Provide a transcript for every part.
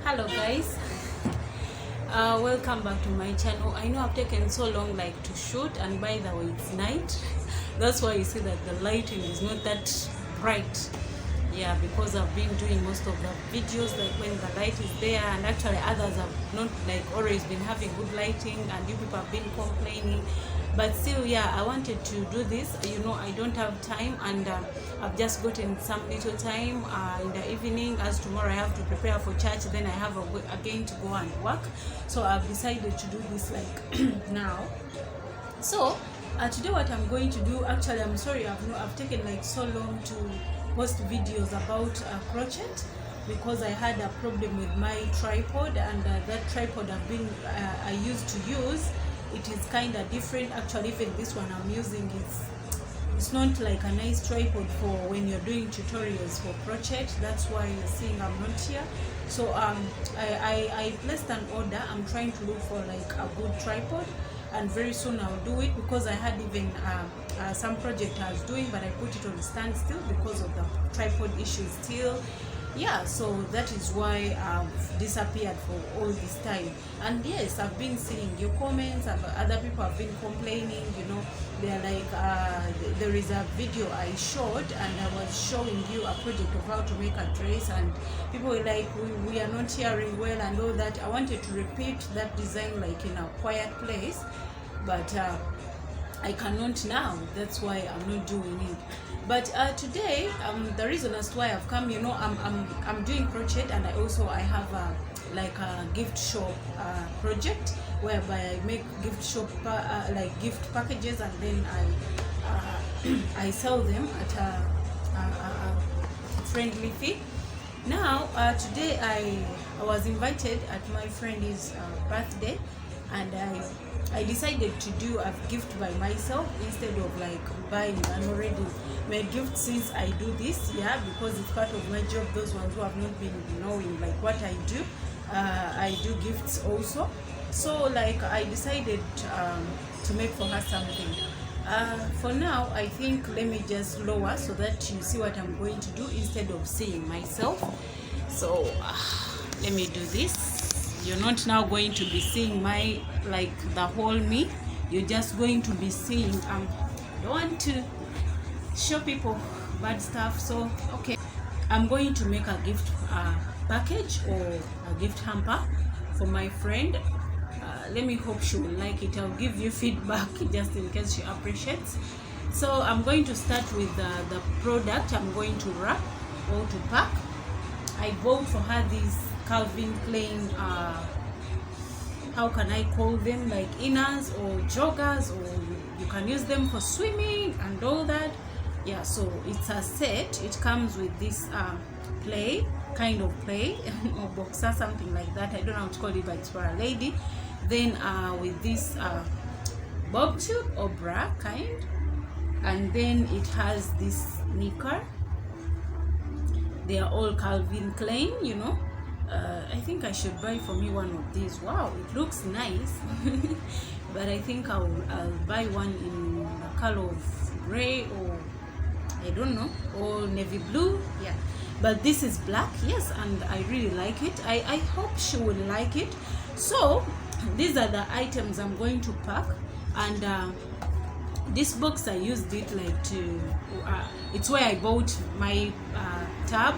Hello guys, welcome back to my channel. I know I've taken so long to shoot, and by the way it's night. That's why you see that the lighting is not that bright. Yeah, because I've been doing most of the videos when the light is there, and actually others have not always been having good lighting, and you people have been complaining. But still, yeah, I wanted to do this. I don't have time, and I've just gotten some little time in the evening, as tomorrow I have to prepare for church, then I have again to go and work. So I've decided to do this now. So today what I'm going to do, actually I'm sorry I've taken so long to post videos about crochet, because I had a problem with my tripod, and that tripod I used to use, it is kind of different. Actually, even this one I'm using, it's not like a nice tripod for when you're doing tutorials for crochet. That's why you're seeing I'm not here. So I placed an order. I'm trying to look for a good tripod, and very soon I'll do it, because I had even some project I was doing, but I put it on standstill because of the tripod issues still. Yeah, so that is why I've disappeared for all this time. And yes, I've been seeing your comments. Other people have been complaining. They're there is a video I showed, and I was showing you a project of how to make a dress, and people were like, we are not hearing well and all that. I wanted to repeat that design in a quiet place, but I cannot now. That's why I'm not doing it. But today, the reason as to why I've come, I'm doing crochet, and I have a gift shop project, whereby I make gift shop gift packages, and then I sell them at a friendly fee. Now today I was invited at my friend's birthday, and I decided to do a gift by myself instead of buying an already made gift, since I do this, because it's part of my job. Those ones who have not been knowing what I do gifts also. So I decided to make for her something. For now, I think let me just lower so that you see what I'm going to do instead of seeing myself. So let me do this. You're not now going to be seeing my the whole me. You're just going to be seeing I don't want to show people bad stuff. So okay, I'm going to make a gift package or a gift hamper for my friend. Let me hope she will like it. I'll give you feedback just in case she appreciates. So I'm going to start with the product I'm going to wrap or to pack. I bought for her these Calvin Klein how can I call them, inners or joggers, or you can use them for swimming and all that. Yeah, so it's a set. It comes with this kind of play or boxer, something like that. I don't know how to call it, but it's for a lady. Then with this bob tube or bra kind, and then it has this knicker. They are all Calvin Klein, I think I should buy for me one of these. Wow, it looks nice. But I think I'll buy one in the color of gray, or I don't know, or navy blue. Yeah, but this is black. Yes, and I really like it. I hope she will like it. So these are the items I'm going to pack. And this box, I used it to it's where I bought my tab.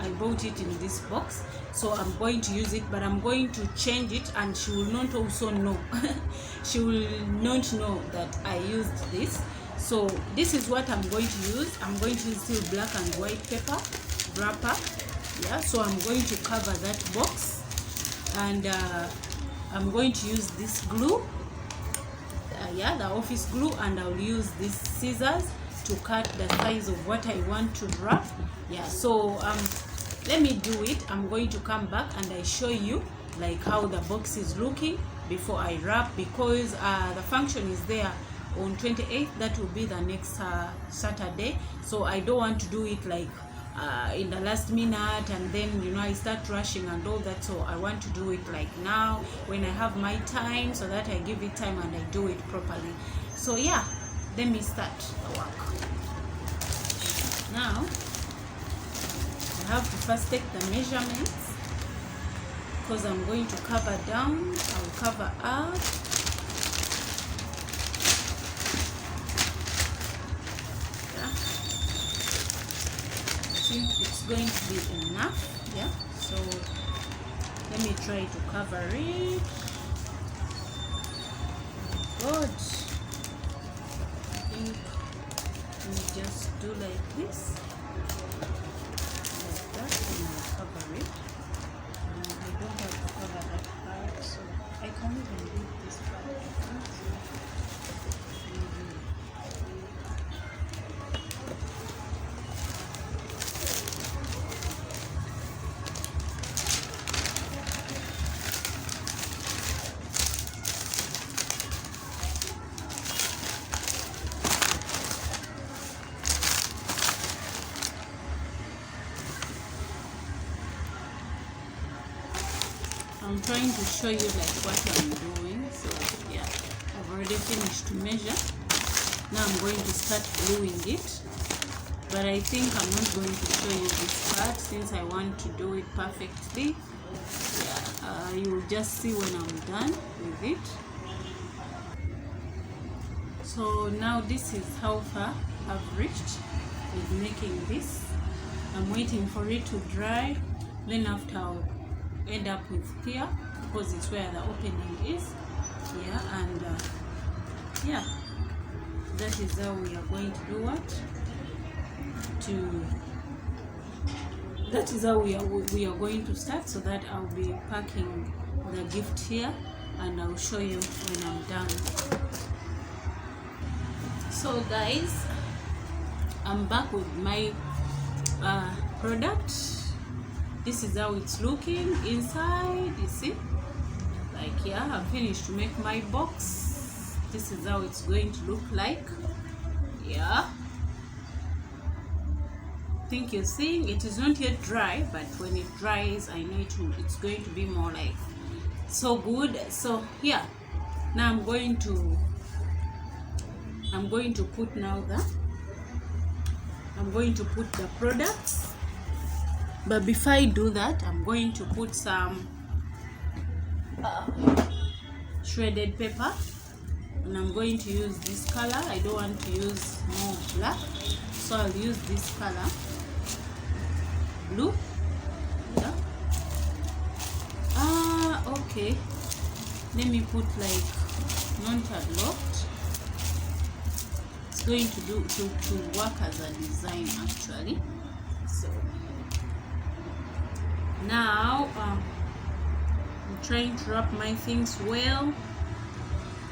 I bought it in this box, so I'm going to use it, but I'm going to change it, and she will not also know. She will not know that I used this. So this is what I'm going to use. I'm going to use still black and white paper wrapper. Yeah, so I'm going to cover that box, and I'm going to use this glue, the office glue, and I'll use these scissors to cut the size of what I want to wrap. Yeah, so let me do it. I'm going to come back and I show you how the box is looking before I wrap, because the function is there on 28th. That will be the next Saturday. So I don't want to do it in the last minute, and then I start rushing and all that. So I want to do it now when I have my time, so that I give it time and I do it properly. So yeah, let me start the work now. I have to first take the measurements because I'm going to cover down. I'll cover up. Yeah, I think it's going to be enough. Yeah, so let me try to cover it. Good. I think let me just do like this, like that, and I'll cover it. I don't have to cover that part, so I can even leave this part. I'm trying to show you like what I'm doing. So yeah, I've already finished to measure. Now I'm going to start gluing it, but I think I'm not going to show you this part since I want to do it perfectly. Yeah, you'll just see when I'm done with it. So now this is how far I've reached with making this. I'm waiting for it to dry, then after I'll end up with here because it's where the opening is. Yeah, and yeah, that is how we are going to do what that is how we are going to start, so that I'll be packing the gift here and I'll show you when I'm done. So guys, I'm back with my product. This is how it's looking inside. You see, like, yeah, I've finished to make my box. This is how it's going to look like. Yeah, I think you're seeing it is not yet dry, but when it dries, I know it's going to be more like so good. So yeah, now I'm going to put now I'm going to put the products. But before I do that, I'm going to put some shredded paper, and I'm going to use this color. I don't want to use more black, so I'll use this color, blue. Yeah. Okay. Let me put like non-padlocked. It's going to work as a design actually. So now I'm trying to wrap my things well.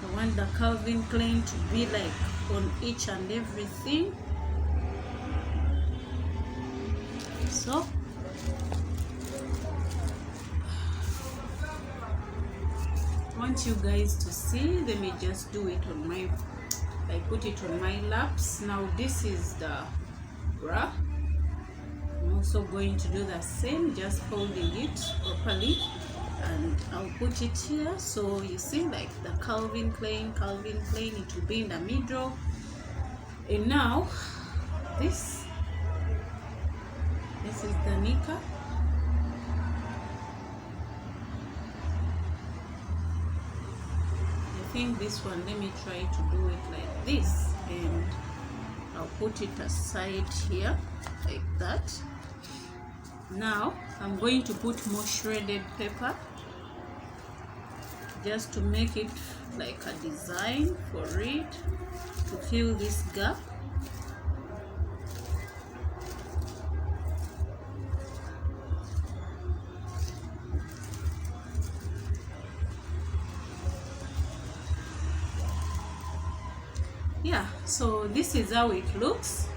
I want the Calvin Klein to be like on each and everything. So I want you guys to see. Let me just do it on my, I put it on my laps. Now this is the bra. I'm also going to do the same, just folding it properly, and I'll put it here. So you see, like the Calvin Klein, it will be in the middle. And now this is the knicker. I think this one, let me try to do it like this, and I'll put it aside here like that. Now I'm going to put more shredded paper just to make it like a design for it to fill this gap. Yeah, so this is how it looks.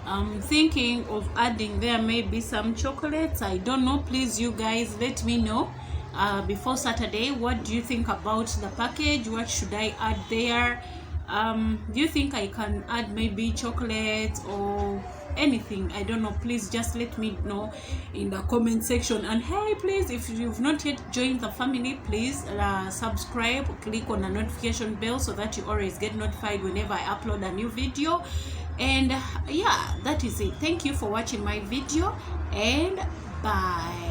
I'm thinking of adding there maybe some chocolates. I don't know. Please, you guys, let me know before Saturday. What do you think about the package? What should I add there? Do you think I can add maybe chocolates or anything? I don't know. Please just let me know in the comment section. And hey, please, if you've not yet joined the family, please subscribe, click on the notification bell so that you always get notified whenever I upload a new video. And yeah, that is it. Thank you for watching my video, and bye.